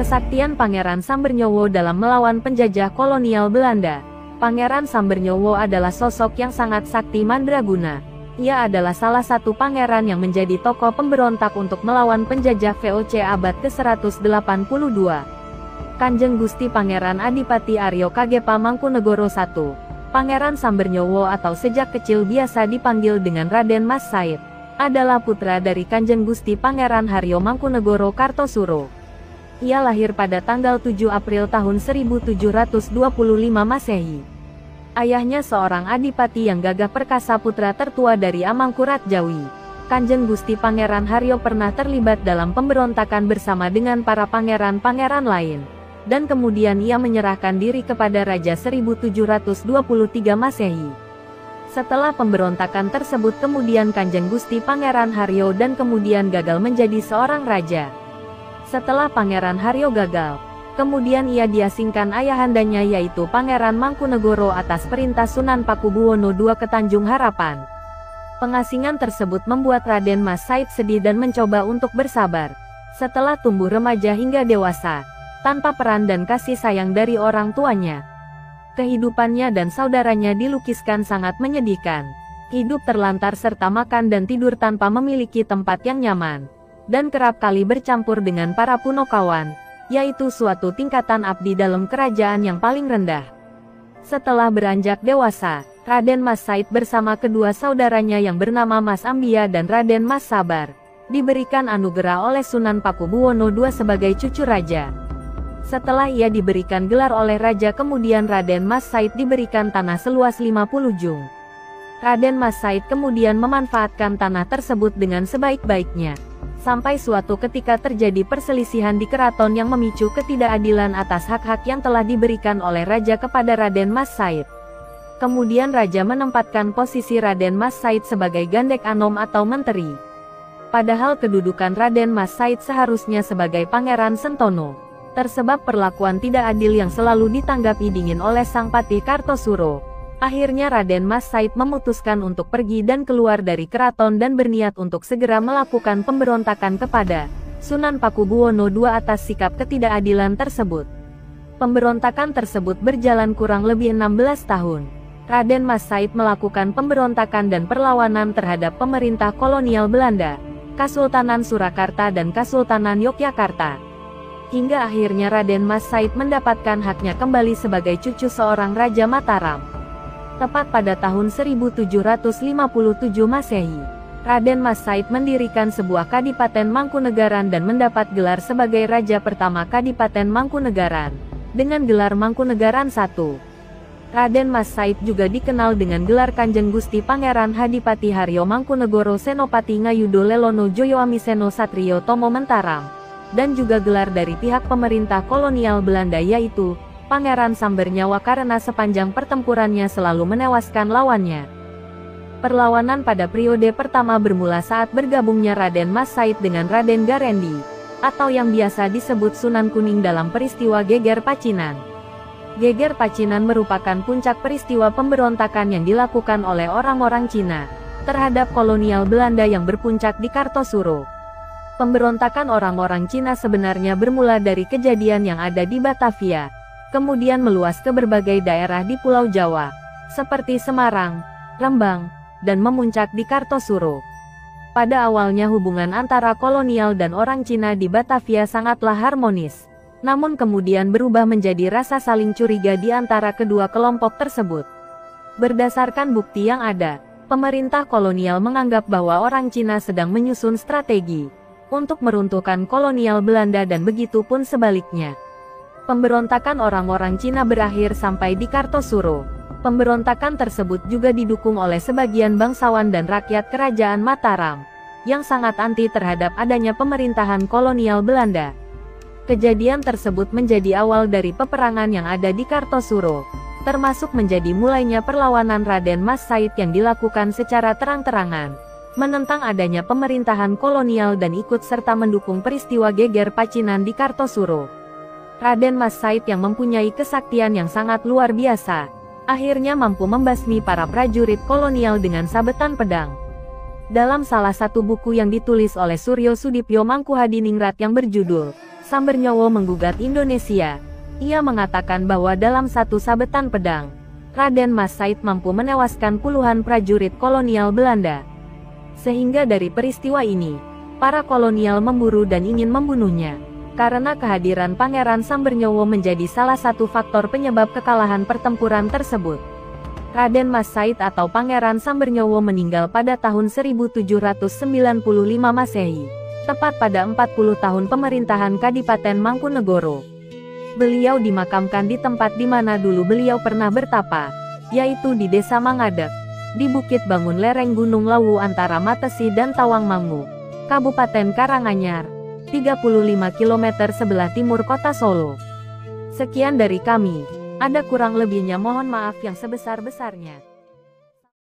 Kesaktian Pangeran Sambernyowo dalam melawan penjajah kolonial Belanda. Pangeran Sambernyowo adalah sosok yang sangat sakti mandraguna. Ia adalah salah satu pangeran yang menjadi tokoh pemberontak untuk melawan penjajah VOC abad ke-182. Kanjeng Gusti Pangeran Adipati Aryo Kagepa Mangkunegoro I, Pangeran Sambernyowo atau sejak kecil biasa dipanggil dengan Raden Mas Said, adalah putra dari Kanjeng Gusti Pangeran Haryo Mangkunegoro Kartosuro. Ia lahir pada tanggal 7 April tahun 1725 Masehi. Ayahnya seorang adipati yang gagah perkasa, putra tertua dari Amangkurat Jawi. Kanjeng Gusti Pangeran Haryo pernah terlibat dalam pemberontakan bersama dengan para pangeran-pangeran lain, dan kemudian ia menyerahkan diri kepada Raja 1723 Masehi. Setelah pemberontakan tersebut kemudian Kanjeng Gusti Pangeran Haryo dan kemudian gagal menjadi seorang raja. Setelah Pangeran Haryo gagal, kemudian ia diasingkan ayahandanya yaitu Pangeran Mangkunegoro atas perintah Sunan Pakubuwono II ke Tanjung Harapan. Pengasingan tersebut membuat Raden Mas Said sedih dan mencoba untuk bersabar. Setelah tumbuh remaja hingga dewasa, tanpa peran dan kasih sayang dari orang tuanya, kehidupannya dan saudaranya dilukiskan sangat menyedihkan. Hidup terlantar serta makan dan tidur tanpa memiliki tempat yang nyaman, dan kerap kali bercampur dengan para punokawan, yaitu suatu tingkatan abdi dalam kerajaan yang paling rendah. Setelah beranjak dewasa, Raden Mas Said bersama kedua saudaranya yang bernama Mas Ambia dan Raden Mas Sabar, diberikan anugerah oleh Sunan Pakubuwono II sebagai cucu raja. Setelah ia diberikan gelar oleh raja kemudian Raden Mas Said diberikan tanah seluas 50 jung. Raden Mas Said kemudian memanfaatkan tanah tersebut dengan sebaik-baiknya. Sampai suatu ketika terjadi perselisihan di keraton yang memicu ketidakadilan atas hak-hak yang telah diberikan oleh raja kepada Raden Mas Said. Kemudian raja menempatkan posisi Raden Mas Said sebagai Gandek Anom atau menteri. Padahal kedudukan Raden Mas Said seharusnya sebagai Pangeran Sentono. Tersebab perlakuan tidak adil yang selalu ditanggapi dingin oleh Sang Patih Kartosuro. Akhirnya Raden Mas Said memutuskan untuk pergi dan keluar dari keraton dan berniat untuk segera melakukan pemberontakan kepada Sunan Pakubuwono II atas sikap ketidakadilan tersebut. Pemberontakan tersebut berjalan kurang lebih 16 tahun. Raden Mas Said melakukan pemberontakan dan perlawanan terhadap pemerintah kolonial Belanda, Kasultanan Surakarta dan Kasultanan Yogyakarta. Hingga akhirnya Raden Mas Said mendapatkan haknya kembali sebagai cucu seorang Raja Mataram. Tepat pada tahun 1757 Masehi, Raden Mas Said mendirikan sebuah Kadipaten Mangkunegaran dan mendapat gelar sebagai Raja pertama Kadipaten Mangkunegaran, dengan gelar Mangkunegaran I. Raden Mas Said juga dikenal dengan gelar Kanjeng Gusti Pangeran Hadipati Haryo Mangkunegoro Senopati Ngayudo Lelono Joyoamiseno Satrio Tomo Mentaram, dan juga gelar dari pihak pemerintah kolonial Belanda yaitu Pangeran Sambernyawa karena sepanjang pertempurannya selalu menewaskan lawannya. Perlawanan pada periode pertama bermula saat bergabungnya Raden Mas Said dengan Raden Garendi, atau yang biasa disebut Sunan Kuning dalam peristiwa Geger Pacinan. Geger Pacinan merupakan puncak peristiwa pemberontakan yang dilakukan oleh orang-orang Cina terhadap kolonial Belanda yang berpuncak di Kartosuro. Pemberontakan orang-orang Cina sebenarnya bermula dari kejadian yang ada di Batavia, kemudian meluas ke berbagai daerah di Pulau Jawa, seperti Semarang, Rembang, dan memuncak di Kartosuro. Pada awalnya hubungan antara kolonial dan orang Cina di Batavia sangatlah harmonis, namun kemudian berubah menjadi rasa saling curiga di antara kedua kelompok tersebut. Berdasarkan bukti yang ada, pemerintah kolonial menganggap bahwa orang Cina sedang menyusun strategi untuk meruntuhkan kolonial Belanda dan begitu pun sebaliknya. Pemberontakan orang-orang Cina berakhir sampai di Kartosuro. Pemberontakan tersebut juga didukung oleh sebagian bangsawan dan rakyat kerajaan Mataram, yang sangat anti terhadap adanya pemerintahan kolonial Belanda. Kejadian tersebut menjadi awal dari peperangan yang ada di Kartosuro, termasuk menjadi mulainya perlawanan Raden Mas Said yang dilakukan secara terang-terangan, menentang adanya pemerintahan kolonial dan ikut serta mendukung peristiwa Geger Pacinan di Kartosuro. Raden Mas Said yang mempunyai kesaktian yang sangat luar biasa, akhirnya mampu membasmi para prajurit kolonial dengan sabetan pedang. Dalam salah satu buku yang ditulis oleh Suryo Sudipyo Mangkuhadiningrat yang berjudul Sambernyowo menggugat Indonesia. Ia mengatakan bahwa dalam satu sabetan pedang, Raden Mas Said mampu menewaskan puluhan prajurit kolonial Belanda. Sehingga dari peristiwa ini, para kolonial memburu dan ingin membunuhnya. Karena kehadiran Pangeran Sambernyowo menjadi salah satu faktor penyebab kekalahan pertempuran tersebut. Raden Mas Said atau Pangeran Sambernyowo meninggal pada tahun 1795 Masehi, tepat pada 40 tahun pemerintahan Kadipaten Mangkunegoro. Beliau dimakamkan di tempat di mana dulu beliau pernah bertapa, yaitu di Desa Mangadek, di Bukit Bangun lereng Gunung Lawu antara Matesi dan Tawangmangu, Kabupaten Karanganyar, 35 km sebelah timur kota Solo. Sekian dari kami, ada kurang lebihnya mohon maaf yang sebesar-besarnya.